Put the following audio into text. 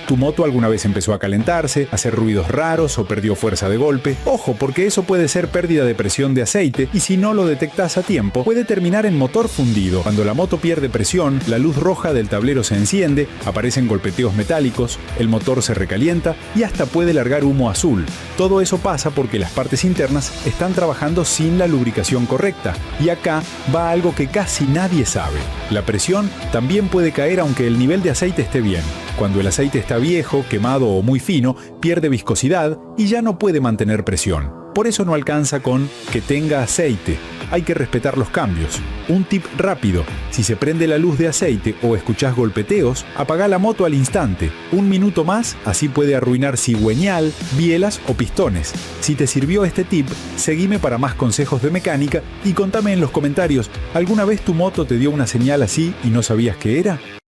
¿Tu moto alguna vez empezó a calentarse, a hacer ruidos raros o perdió fuerza de golpe? Ojo, porque eso puede ser pérdida de presión de aceite y si no lo detectas a tiempo, puede terminar en motor fundido. Cuando la moto pierde presión, la luz roja del tablero se enciende, aparecen golpeteos metálicos, el motor se recalienta y hasta puede largar humo azul. Todo eso pasa porque las partes internas están trabajando sin la lubricación correcta. Y acá va algo que casi nadie sabe. La presión también puede caer aunque el nivel de aceite esté bien. Cuando el aceite está viejo, quemado o muy fino, pierde viscosidad y ya no puede mantener presión. Por eso no alcanza con que tenga aceite. Hay que respetar los cambios. Un tip rápido: si se prende la luz de aceite o escuchás golpeteos, apagá la moto al instante. 1 minuto más, así puede arruinar cigüeñal, bielas o pistones. Si te sirvió este tip, seguime para más consejos de mecánica y contame en los comentarios, ¿alguna vez tu moto te dio una señal así y no sabías qué era?